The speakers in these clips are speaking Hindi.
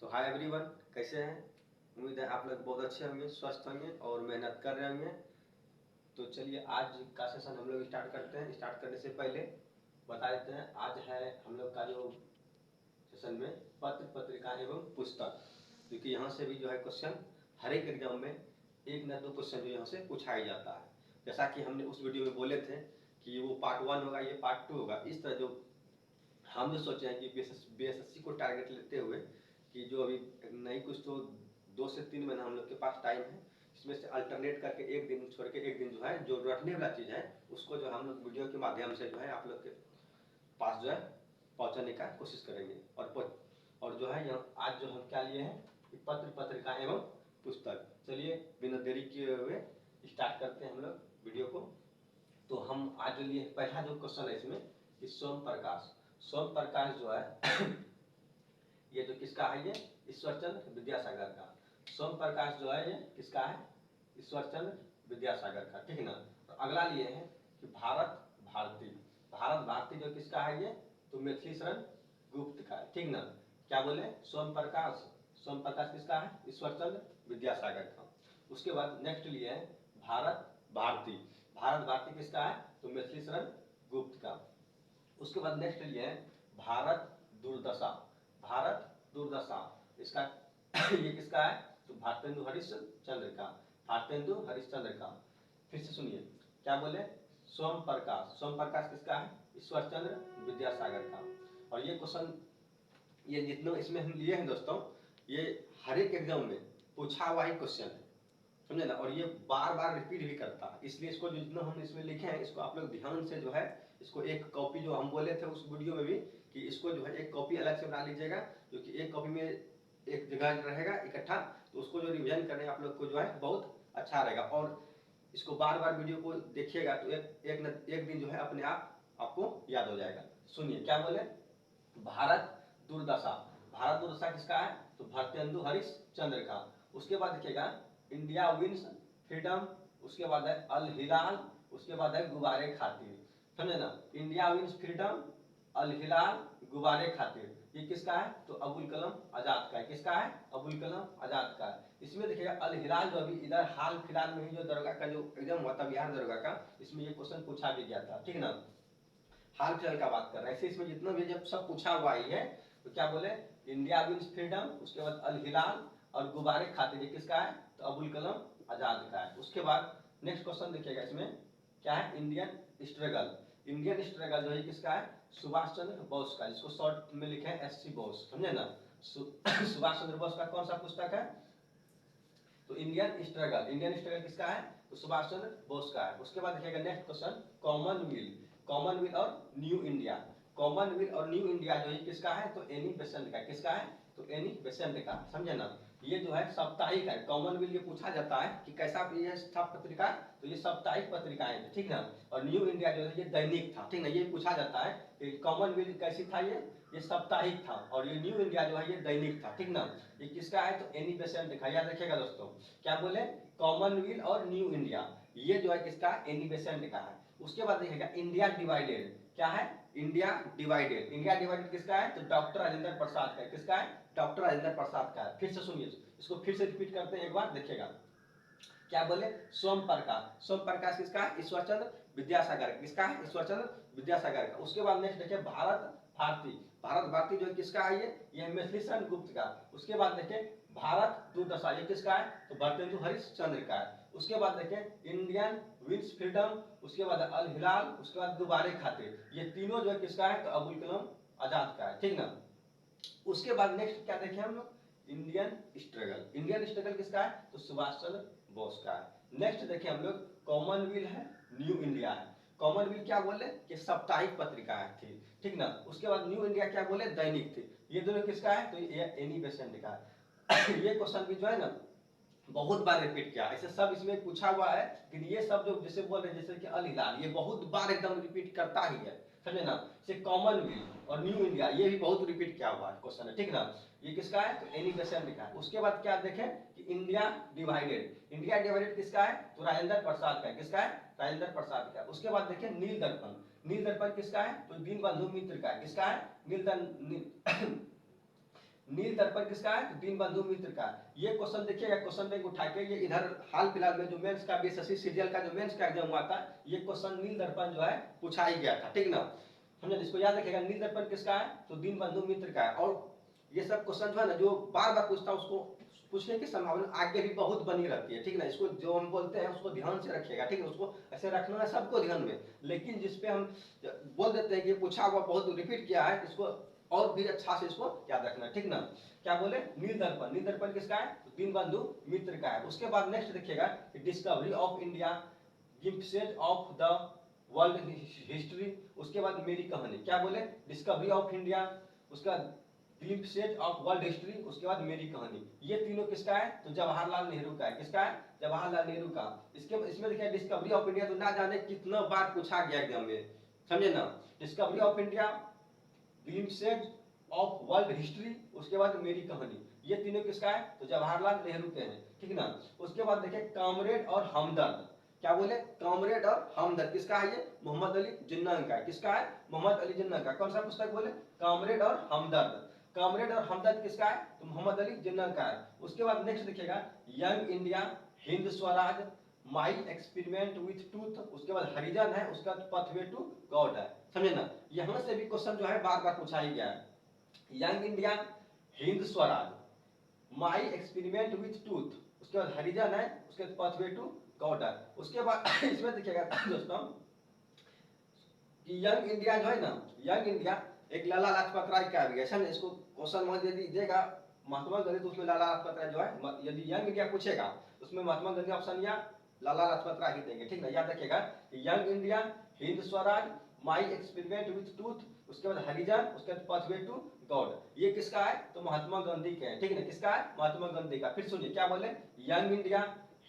तो हाय एवरीवन, कैसे हैं? उम्मीद है आप लोग बहुत अच्छे होंगे, स्वस्थ होंगे और मेहनत कर रहे होंगे। तो चलिए आज का सेशन हम लोग स्टार्ट करते हैं। स्टार्ट करने से पहले बता देते हैं, आज है हम लोग का जो सेशन में पत्र पत्रिका एवं पुस्तक, क्योंकि यहाँ से भी जो है क्वेश्चन हर एक एग्जाम में एक न दो क्वेश्चन जो यहाँ से पूछा ही जाता है। जैसा कि हमने उस वीडियो में बोले थे कि वो पार्ट 1 होगा, ये पार्ट 2 होगा। इस तरह जो हम जो सोचे हैं कि बीएसएससी को टारगेट लेते हुए कि जो अभी नई कुछ तो 2 से 3 महीना हम लोग के पास टाइम है, इसमें से अल्टरनेट करके एक दिन छोड़ के एक दिन जो है जो रटने वाला चीज़ है उसको जो हम लोग वीडियो के माध्यम से जो है आप लोग के पास जो है पहुंचाने का कोशिश करेंगे। और जो है आज जो हम क्या लिए हैं, पत्र पत्रिका एवं पुस्तक। चलिए बिना देरी किए हुए स्टार्ट करते हैं हम लोग वीडियो को। तो हम आज जो लिए पहला जो क्वेश्चन है इसमें कि सोम प्रकाश जो है ये जो किसका है, ये ईश्वरचंद्र विद्यासागर का। सोम प्रकाश जो है ये किसका है, ईश्वरचंद्र विद्यासागर का, ठीक है ना। तो अगला लिए है कि भारत भारती जो किसका है, ये तो मैथिली शरण गुप्त का है, ठीक ना। क्या बोले, सोम प्रकाश किसका है, ईश्वरचंद्र विद्यासागर का। उसके बाद नेक्स्ट लिए है भारत भारती किसका है, तो मैथिली शरण गुप्त का। उसके बाद नेक्स्ट लिए है भारत दूरदशा इसका ये किसका है, तो भारतेंदु हरिश्चंद्र का। फिर से सुनिए क्या बोले, सोम प्रकाश किसका है, ईश्वरचंद्र विद्यासागर का। और ये क्वेश्चन ये जितने इसमें हम लिए हैं दोस्तों, ये हर एक एग्जाम में पूछा हुआ ही क्वेश्चन है, समझे ना। और ये बार बार रिपीट भी करता है, इसलिए इसको जितना हम इसमें लिखे हैं इसको आप लोग ध्यान से जो है इसको एक कॉपी, जो हम बोले थे उस वीडियो में भी कि इसको जो है एक कॉपी अलग से बना लीजिएगा, क्योंकि एक कॉपी में एक जगह रहेगा इकट्ठा, तो उसको जो रिविजन करने आप लोग को जो है बहुत अच्छा रहेगा। और इसको बार बार वीडियो को देखिएगा तो एक दिन जो है अपने आप आपको याद हो जाएगा। सुनिए क्या बोले, भारत दूरदशा किसका है, तो भारतेंदु हरिश्चंद्र का। उसके बाद देखिएगा इंडिया विंस फ्रीडम, उसके बाद है अल हिलाल, उसके बाद है गुब्बारे खातिर, समझे ना। इंडिया विंस फ्रीडम, अल हिलाल, गुब्बारे खातिर, ये किसका है, तो अबुल कलाम आजाद का है। किसका है, अबुल कलाम आजाद का है। इसमें देखिएगा अल हिलाल जो अभी इधर हाल फिलहाल में ही जो दरगाह का जो एग्जाम हुआ था बिहार दरगाह का, इसमें ये क्वेश्चन पूछा भी गया था, ठीक ना। हाल फिलहाल का बात कर रहे हैं, ऐसे इसमें जितना भी जब सब पूछा हुआ ही है, तो क्या बोले, इंडिया विंस फ्रीडम, उसके बाद अल हिलाल और गुब्बारे खातिर, ये किसका है, तो अबुल कलाम आजाद का है। उसके बाद नेक्स्ट क्वेश्चन देखिएगा इसमें क्या है, इंडियन स्ट्रगल जो है किसका है, सुभाष चंद्र बोस का, जिसको शॉर्ट में लिखे हैं एससी बोस, समझे ना। सुभाष चंद्र बोस का कौन सा पुस्तक है, तो इंडियन स्ट्रगल किसका है, तो सुभाष चंद्र बोस का है। उसके बाद देखिएगा नेक्स्ट क्वेश्चन कॉमनवेल्थ और न्यू इंडिया। कॉमनवेल्थ और न्यू इंडिया जो है किसका है, तो एनी बेसेंट का। किसका है, तो एनी बेसेंट का, समझे ना। ये जो है साप्ताहिक है। कॉमनवेल्थ ये पूछा जाता है कि कैसा ये था पत्रिका, तो ये साप्ताहिक पत्रिकाएं थी, ठीक ना। और न्यू इंडिया जो है ये दैनिक था, ठीक ना। ये पूछा जाता है कि कॉमनवेल्थ कैसी था, ये साप्ताहिक था, और ये न्यू इंडिया जो है ये दैनिक था, ठीक ना। ये किसका है, तो एनी बेसेंट का। याद रखिएगा दोस्तों, क्या बोले, कॉमनवेल्थ और न्यू इंडिया, ये जो है किसका, एनी बेसेंट का है। उसके बाद देखिएगा इंडिया डिवाइडेड, क्या है, इंडिया डिवाइडेड किसका है, तो डॉक्टर राजेंद्र प्रसाद का है। किसका है, डॉक्टर राजेंद्र प्रसाद का है। फिर से सुनिए, इसको फिर से रिपीट करते हैं एक बार, देखिएगा क्या बोले, सोम प्रकाश किसका है, ईश्वरचंद्र विद्यासागर। किसका है, ईश्वरचंद्र विद्यासागर का। उसके बाद नेक्स्ट देखिए भारत भारती जो किसका है, ये मैथिली शरण गुप्त का। उसके बाद देखिए भारत दूरदशा, ये किसका है, तो भारतेंदु हरिश्चंद्र का है। उसके बाद देखिए इंडियन विंस फ्रीडम, उसके बाद अल हिलाल, उसके बाद गुब्बारे खातिर, ये तीनों जो है किसका है, तो अबुल कलाम आजाद का है, ठीक ना। उसके बाद नेक्स्ट क्या देखें हम लोग, इंडियन स्ट्रगल किसका है, तो सुभाष चंद्र बोस का है। नेक्स्ट देखें हम लोग कॉमनवेल्थ है, न्यू इंडिया है। कॉमनवेल्थ क्या बोले कि साप्ताहिक पत्रिका थी, ठीक ना। उसके बाद न्यू इंडिया क्या बोले, दैनिक थी। ये दोनों किसका है, तो ये एनी बेसेंट का है। ये क्वेश्चन भी जो है ना बहुत बार रिपीट किया, ऐसे सब इसमें पूछा हुआ है कि ये सब जो जैसे बोल रहे जैसे कि अल हिलाल, ये बहुत बार एकदम रिपीट करता ही है, समझे ना। से कॉमनवेल्थ और न्यू इंडिया ये भी बहुत रिपीट किया हुआ है क्वेश्चन है, ठीक ना। ये किसका है, तो एनी बेसेंट का है। उसके बाद क्या देखें कि इंडिया डिवाइडेड किसका है, तो राजेंद्र प्रसाद का है। किसका है, राजेंद्र प्रसाद का। उसके बाद देखें नील दर्पण किसका है, तो दीनबंधु मित्र का है। किसका है, नील दर्पण किसका है? तो दीनबंधु मित्र का। ये क्वेश्चन देखिएगा, क्वेश्चन बैंक उठा के, ये इधर हाल फिलहाल में जो मेंस का बीएसएससी सीजीएल का जो मेंस का एग्जाम हुआ था, ये क्वेश्चन नील दर्पण जो है पूछा ही गया था, ठीक ना। समझे? इसको याद रखिएगा, नील दर्पण किसका है? तो दीनबंधु मित्र का है। और ये सब क्वेश्चन जो है ना, जो बार बार पूछता है, उसको पूछने की संभावना आगे भी बहुत बनी रहती है, ठीक ना। इसको जो हम बोलते हैं उसको ध्यान से रखिएगा, ठीक है। उसको ऐसे रखना है सबको ध्यान में, लेकिन जिसपे हम बोल देते हैं कि पूछा हुआ बहुत रिपीट किया है, इसको और भी अच्छा से इसको याद रखना है, ठीक ना। क्या बोले? नील दर्पण। नील दर्पण किसका है? तो दीनबंधु मित्र का है। उसके बाद नेक्स्ट देखिएगा, discovery of India, glimpses of the world history. उसके बाद मेरी कहानी। क्या बोले? डिस्कवरी ऑफ इंडिया, उसका ग्लिम्पसेज ऑफ वर्ल्ड हिस्ट्री, उसके बाद मेरी कहानी। ये तीनों किसका है? तो जवाहरलाल नेहरू का है। किसका है? जवाहरलाल नेहरू का। इसमें देखिए डिस्कवरी ऑफ इंडिया तो ना जाने कितना बार पूछा गया एग्जाम में, समझे ना। Discovery of India, glimpses of world history, उसके बाद मेरी कहानी, ये तीनों किसका है? तो जवाहरलाल नेहरू के हैं, ठीक ना। उसके बाद देखिए कामरेड और हमदर्द। क्या बोले? कामरेड और हमदर्द किसका है? ये मोहम्मद अली जिन्ना का है। किसका है? मोहम्मद अली जिन्ना का। कौन सा पुस्तक बोले? कामरेड और हमदर्द। कामरेड और हमदर्द किसका है? तो मोहम्मद अली जिन्ना का है। उसके बाद नेक्स्ट देखिएगा, young India, Hind Swaraj, My Experiment with truth, उसके बाद हरिजन है, उसका पाथवे टू गॉड है, समझे ना। यहां से भी क्वेश्चन जो है बार बार पूछा ही गया है। Young India, Hind Swaraj, My Experiment with truth, उसके बाद हरिजन है, उसके बाद पाथवे टू गॉड है। उसके बाद इसमें देखिएगा दोस्तों कि यंग इंडिया जो है ना, यंग इंडिया एक लाला लाजपत राय का भी है। इसको क्वेश्चन में यदि देगा महात्मा गांधी, तो उसमें लाला लाजपत राय जो है, यदि यंग इंडिया पूछेगा उसमें महात्मा गांधी ऑप्शन या लाला लाजपत राय ही देंगे, ठीक ना। याद रखिएगा, young India, Hind Swaraj, My Experiment with truth, उसके बाद हरिजन, उसके बाद पाथवे टू गॉड, ये किसका है? तो महात्मा गांधी के हैं, ठीक है ना। किसका है? महात्मा गांधी का। फिर सुनिए क्या बोले, Young India,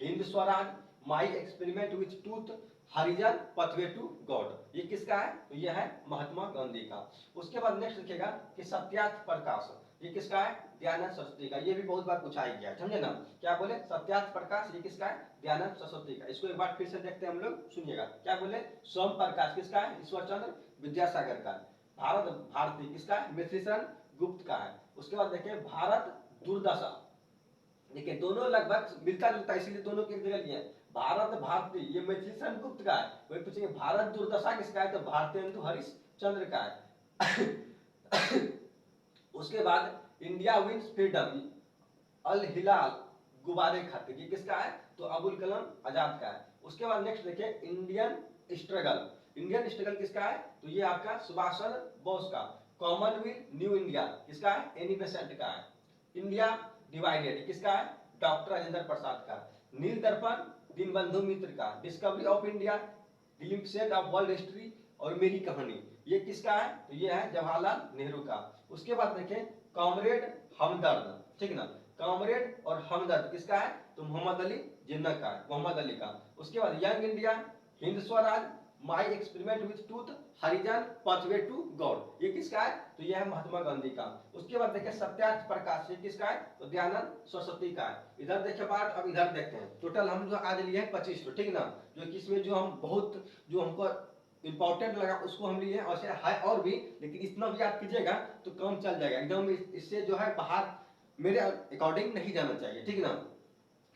Hind Swaraj, My Experiment with Truth, Harijan, Pathway to God, ये किसका है? तो ये है महात्मा गांधी का। उसके बाद नेक्स्ट देखिएगा कि सत्यार्थ प्रकाश, ये किसका है? दयानंद सरस्वती का। ये भी बहुत बार पूछा ही गया, समझे ना। क्या बोले? सत्यार्थ प्रकाश, ये किसका है? दयानंद सरस्वती का। इसको एक बार फिर से देखते हैं हम लोग, सुनिएगा। क्या बोले? सोम प्रकाश किसका है? ईश्वर चंद्र विद्यासागर का। भारत भारती किसका है? मिथिलेश गुप्त का है। उसके बाद देखिए भारत दुर्दशा, देखिए दोनों लगभग मिलता जुलता, इसीलिए दोनों की एक जगह लिए। भारत भारती, ये मिथिलेश गुप्त का है। वही पूछेंगे भारत दुर्दशा किसका है? तो भारतेंदु हरिश्चंद्र का है। उसके बाद इंडिया विंस फ्रीडम, अल हिलाल गुब्बारे खत, ये किसका है? तो अबुल कलाम आजाद का है। उसके बाद नेक्स्ट देखिए इंडियन स्ट्रगल, इंडियन स्ट्रगल किसका है? तो ये आपका सुभाष चंद्र बोस का। कॉमनवेल्थ न्यू इंडिया किसका है? एनी बेसेंट का है। इंडिया डिवाइडेड किसका है? डॉक्टर राजेंद्र प्रसाद का। नील दर्पण दीनबंधु मित्र का। Discovery of India, glimpses of world history और मेरी कहानी, ये किसका है? तो ये है जवाहरलाल नेहरू का। उसके बाद देखें कॉमरेड हमदर्द, ठीक ना। कॉमरेड और हमदर्द किसका है? तो मोहम्मद अली जिन्ना का है, मोहम्मद अली का। उसके बाद Young India, Hind Swaraj, My Experiment with Truth, Harijan, Pathway to God, ये किसका है? तो यह है महात्मा गांधी का। उसके बाद देखिए सत्यार्थ प्रकाश, ये किसका है? तो दयानंद सरस्वती का है। इधर देखिए पार्ट, अब इधर देखते हैं। टोटल हम जो आज लिए हैं 25 तो, ठीक ना। जो किसमें जो हम बहुत जो हमको इंपॉर्टेंट लगा उसको हम लिए, और है और भी, लेकिन इतना भी याद कीजिएगा तो काम चल जाएगा एकदम। इससे जो है बाहर मेरे अकॉर्डिंग नहीं जाना चाहिए, ठीक ना।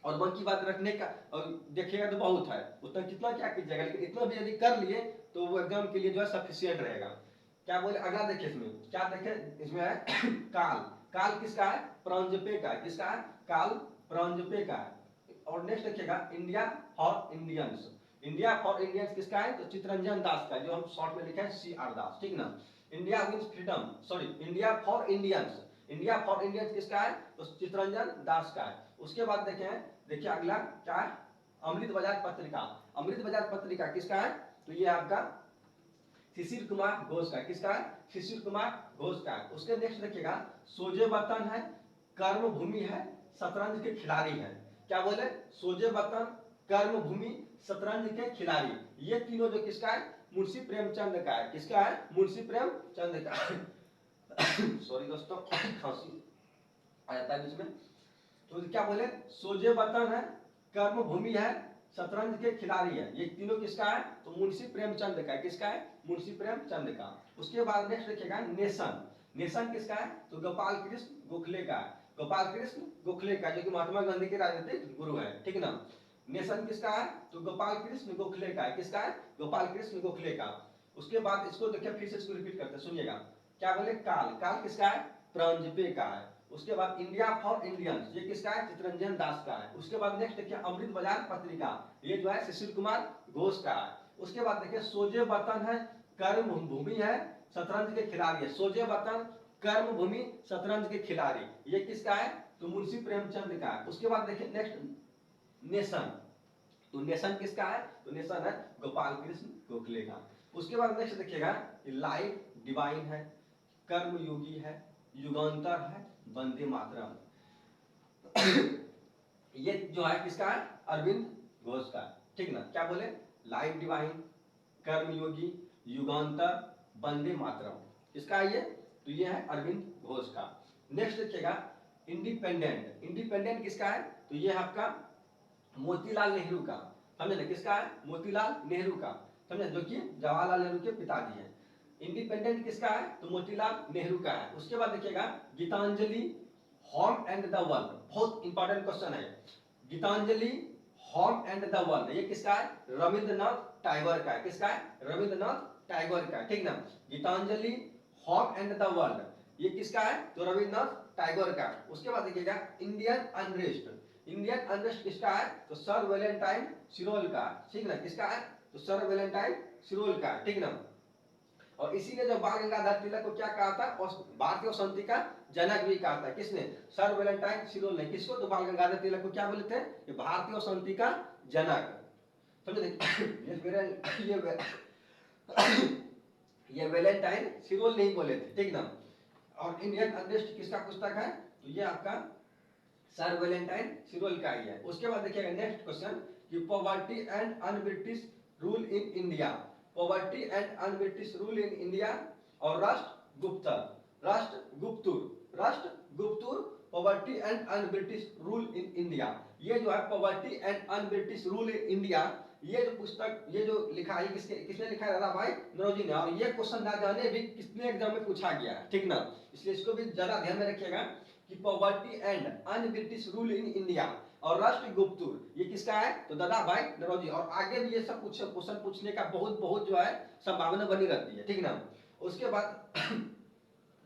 और मन की बात रखने का और देखिएगा तो बहुत है, उतना कितना क्या कीजिएगा, लेकिन इतना भी यदि कर लिए तो वो एग्जाम के लिए जो है सफिशियंट रहेगा। क्या बोले? अगला देखिए, इसमें क्या देखे? इसमें है काल। काल किसका है? प्रांजपे का है। किसका है? काल प्रांजपे का है। और नेक्स्ट देखिएगा India for Indians, India for Indians किसका है? तो चित्तरंजन दास का, जो हम शॉर्ट में लिखे हैं CR दास, ठीक ना। India Wins Freedom, sorry India for Indians, India for Indians किसका है? तो चित्तरंजन दास का है। उसके बाद देखें, देखिए अगला क्या है? अमृत बाजार पत्रिका। अमृत बाजार पत्रिका किसका है? तो ये आपका शिशिर कुमार घोष का। किसका है? शिशिर कुमार घोष का है। उसके नेक्स्ट देखिएगा सोजे वतन है, कर्म भूमि है, शतरंज के खिलाड़ी है। क्या बोले? सोजे वतन, कर्म भूमि, शतरंज के खिलाड़ी, ये तीनों जो किसका है? मुंशी प्रेमचंद का है। किसका है? मुंशी प्रेमचंद का। सॉरी दोस्तों, खांसी आ जाता है बीच में। तो क्या बोले? सोजे वतन है, कर्म भूमि है, शतरंज के खिलाड़ी है, ये तीनों किसका है? तो मुंशी प्रेमचंद का है। किसका है? मुंशी प्रेमचंद का। उसके बाद नेक्स्ट देखिएगा नेशन, नेशन किसका है? तो गोपाल कृष्ण गोखले का है, गोपाल कृष्ण गोखले का, जो कि महात्मा गांधी के राजनीतिक गुरु है, ठीक ना। नेशन किसका है? तो गोपाल कृष्ण गोखले का है, किसका है? गोपाल कृष्ण गोखले का। उसके बाद इसको देखिए, फिर से इसको रिपीट करते सुनिएगा। क्या बोले? काल, काल किसका है? प्रांजपे का है। उसके बाद इंडिया फॉर इंडियंस, ये किसका है? चितरंजन दास का है। उसके बाद नेक्स्ट देखिए अमृत बाजार पत्रिका, ये जो है शिशिर कुमार घोष का है। उसके बाद देखिए सोजे वतन है, कर्म भूमि है, शतरंज के खिलाड़ी है। सोजे वतन, कर्म भूमि, शतरंज के खिलाड़ी, ये किसका है? तो मुंशी प्रेमचंद का है। उसके बाद देखिए नेक्स्ट नेशन, तो नेशन किसका है? तो नेशन है गोपाल कृष्ण गोखले का। उसके बाद नेक्स्ट देखिएगा लाइफ डिवाइन है, कर्म योगी है, युगांतर है, वंदे मातरम। ये जो है किसका है? अरविंद घोष का, ठीक ना। क्या बोले? लाइफ डिवाइन, कर्म योगी, युगांतर, वंदे मातरम, किसका है ये? तो ये है अरविंद घोष का। नेक्स्ट देखिएगा इंडिपेंडेंट, इंडिपेंडेंट किसका है? तो ये आपका मोतीलाल नेहरू का, समझे ना, किसका है? मोतीलाल नेहरू का, समझे, जो कि जवाहरलाल नेहरू के पिताजी हैं। इंडिपेंडेंट किसका है? तो मोतीलाल नेहरू का है। उसके बाद देखिएगा Gitanjali Home and the World, बहुत इंपॉर्टेंट क्वेश्चन है। Gitanjali Home and the World, ये किसका है? रविंद्रनाथ टैगोर का है, किसका है? रविंद्रनाथ टैगोर का, ठीक ना। Gitanjali Home and the World, ये किसका है? तो रविंद्रनाथ टैगोर का। उसके बाद देखिएगा इंडियन अनरेस्ट, इंडियन अनरेस्ट किसका है? तो सर वैलेंटाइन सिरोल का, ठीक ना, किसका है? तो सर वैलेंटाइन सिरोल का, ठीक ना। और इसीलिए जो बाल गंगाधर तिलक को क्या कहा था? भारतीय शांति का जनक भी कहा था, किसने? सर वैलेंटाइन सिरोल ने। किसको? तो बाल गंगाधर तिलक को क्या बोले थे? ये भारतीय शांति का जनक, समझे। ये वैलेंटाइन सिरोल नहीं बोले थे, ठीक ना। और इंडियन अनरेस्ट किसका पुस्तक है? तो ये आपका सर वैलेंटाइन सिरोल का ही है। उसके बाद देखिएगा नेक्स्ट क्वेश्चन कि poverty and un British rule in India, poverty and un British rule in India, और राष्ट्रगुप्ता, राष्ट्रगुप्तुर poverty and un British rule in India. ये जो है poverty and un British rule in India, ये जो पुस्तक, ये जो लिखा है, किसने लिखा है? दादा भाई नौरोजी ने। और ये क्वेश्चन ना जाने भी कितने एग्जाम में पूछा गया है, ठीक ना, इसलिए इसको भी ज्यादा ध्यान में रखिएगा कि poverty and un British rule in India और राष्ट्रगुप्तुर, ये किसका है? तो दादा भाई नौरोजी। और आगे भी ये सब क्वेश्चन पूछने का बहुत बहुत जो है संभावना बनी रहती है, ठीक ना। उसके बाद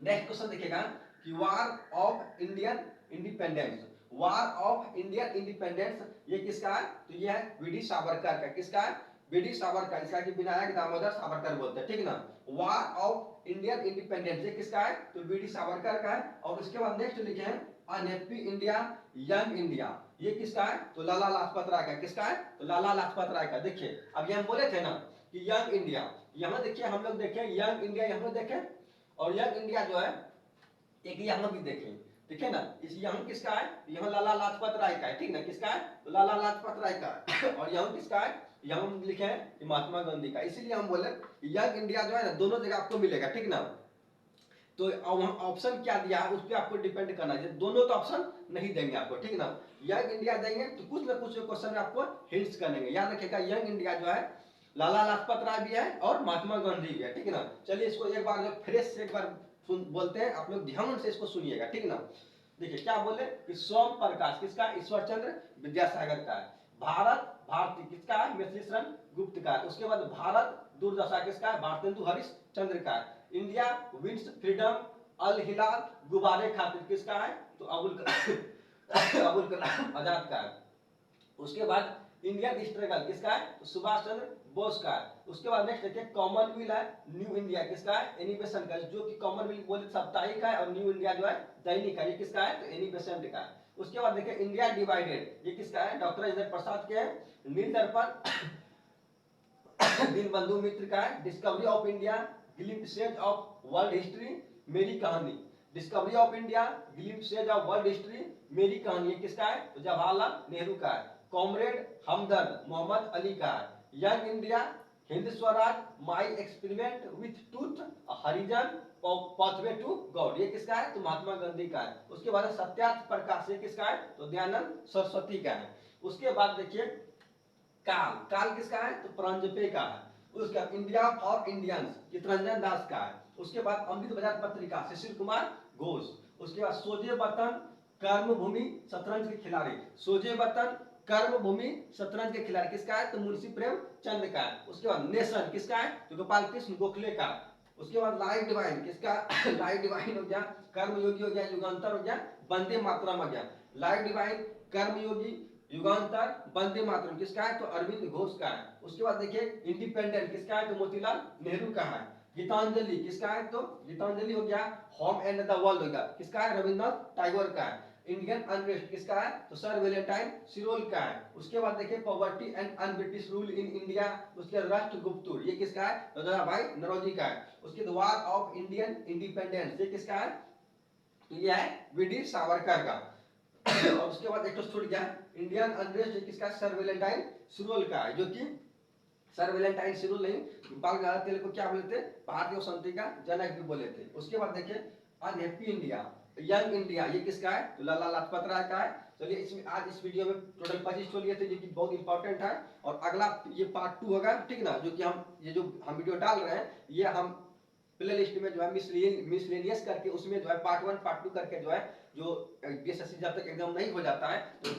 नेक्स्ट क्वेश्चन देखिएगा कि war of Indian independence, war of Indian independence, ये किसका है? तो ये है वीडी सावरकर का, किसका है? वीडी सावरकर, इसका कि विनायक दामोदर सावरकर बोलते हैं, ठीक ना। वार ऑफ इंडियन इंडिपेंडेंस, ये किसका है? तो वीडी सावरकर का है। और उसके बाद नेक्स्ट लिखे हैं अनहैप्पी इंडिया, यंग इंडिया, ये किसका है? तो लाला लाजपत राय का, किसका है? तो लाला लाजपत राय का। देखिए अब ये हम बोले थे ना कि यंग इंडिया, यहाँ देखिए हम लोग देखें यंग इंडिया, यहाँ देखें, और यंग इंडिया जो है एक यहाँ भी देखें, देखिए ना, इस यहाँ किसका है? यहाँ लाला लाजपत राय का है, ठीक ना, किसका है? तो लाला लाजपत राय का। और यहाँ किसका है? यहाँ हम लिखे हैं महात्मा गांधी का। इसीलिए हम बोले यंग इंडिया जो है ना दोनों जगह आपको मिलेगा, ठीक ना। तो ऑप्शन क्या दिया है उस पर आपको डिपेंड करना है, दोनों तो ऑप्शन नहीं देंगे आपको, ठीक ना। यंग इंडिया देंगे तो कुछ ना कुछ क्वेश्चन में आपको हिंट्स करेंगे, याद रखिएगा यंग इंडिया जो है लाला लाजपत राय भी है और महात्मा गांधी भी है, ठीक ना। चलिए इसको एक बार फ्रेश से एक बार बोलते हैं, आप लोग ध्यान से इसको सुनिएगा, ठीक ना। देखिए क्या बोले कि सोम प्रकाश किसका? ईश्वर चंद्र विद्यासागर का है। भारत भारती किसका है? मिश्री शरण गुप्त का है। उसके बाद भारत दुर्दशा किसका है? भारतेंदु हरिश्चंद्र का है। इंडिया विंस फ्रीडम अल हिलाल गुब्बारे खातिर किसका है? तो अबुल कलाम आजाद का है। उसके बाद इंडियन स्ट्रगल किसका है? तो सुभाष चंद्र बोस का है। उसके बाद नेक्स्ट देखिए कॉमनवेल्थ है न्यू इंडिया किसका है? एनी बेसेंट का, जो कि कॉमनवेल्थ बोले साप्ताहिक है और न्यू इंडिया जो है दैनिक है, ये किसका है? तो एनी बेसेंट का है। उसके बाद देखिए इंडिया डिवाइडेड, ये किसका है? डॉक्टर राजेंद्र प्रसाद के है। नील दर्पण दीनबंधु मित्र का है। Discovery of India, glimpses of world history, Meri Kahani, discovery of India, glimpses of world history, Meri Kahani, ये किसका है? तो जवाहरलाल नेहरू का है। कॉमरेड हमदर्द मोहम्मद अली का है। Young India, Hind Swaraj, My Experiment with Truth, Harijan, Pathway to God, ये किसका है? तो महात्मा गांधी का है। उसके बाद सत्यार्थ प्रकाश, ये किसका है? तो दयानंद सरस्वती का है। उसके बाद देखिए काल, काल किसका है? तो प्रांजपे का है। उसका इंडिया फॉर इंडियंस चितरंजन दास का है। उसके बाद अमृत बाजार पत्रिका शिशिर कुमार घोष। उसके बाद सोजे वतन कर्मभूमि शतरंज के खिलाड़ी, सोजे वतन कर्मभूमि शतरंज के खिलाड़ी किसका है? तो मुंशी प्रेमचंद का है। उसके बाद नेशन किसका है? तो गोपाल कृष्ण गोखले का। उसके बाद लाइव डिवाइन किसका? लाइव डिवाइन हो गया, कर्मयोगी हो गया, युगांतर हो गया, वंदे मातरम हो गया। लाइव डिवाइन, कर्मयोगी, युगांतर, वंदे मातरम किसका है? तो अरविंद घोष का है। उसके बाद देखिए इंडिपेंडेंट किसका है? तो मोतीलाल नेहरू का है। गीतांजलि किसका है? तो गीतांजलि हो गया, होम एंड द वर्ल्ड हो गया, किसका है? रविन्द्रनाथ टैगोर का है। इंडियन अनरेस्ट किसका है? तो सर वेलेंटाइन सिरोल का है। उसके बाद देखिए poverty and un British rule in India, उसके राष्ट्रगुप्त ये किसका है? तो दादाभाई नौरोजी का है। उसके बाद वार ऑफ इंडियन इंडिपेंडेंस ये किसका है? तो ये है वीडी सावरकर का। और उसके बाद एक तो छूट गया इंडियन अनरेस्ट ये किसका? सर वेलेंटाइन सिरोल का है, जो कि सर वेलेंटाइन सिरोल नहीं बाल गंगाधर तिलक को क्या बोले थे? भारतीय संस्कृति का जनक भी बोले थे। उसके बाद देखिए अनहैप्पी इंडिया, यंग इंडिया ये किसका है? तो लाला लाजपत राय का है। चलिए इसमें आज इस वीडियो में टोटल 25 लिए थे, जो कि बहुत इंपॉर्टेंट है। और अगला ये पार्ट 2 होगा, ठीक ना? जो कि हम ये जो हम वीडियो डाल रहे हैं ये हम प्ले लिस्ट में जो है मिसलेनियस करके उसमें जो है पार्ट 1 पार्ट 2 करके जो है जो बीएसएससी जब तक एग्जाम नहीं हो जाता है तो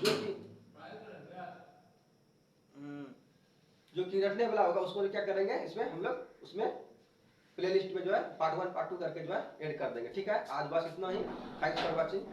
जो कि रटने वाला होगा उसको क्या करेंगे, इसमें हम लोग उसमें प्ले लिस्ट में जो है पार्ट 1 पार्ट 2 करके जो है ऐड कर देंगे। ठीक है, आज बस इतना ही। Thanks for watching.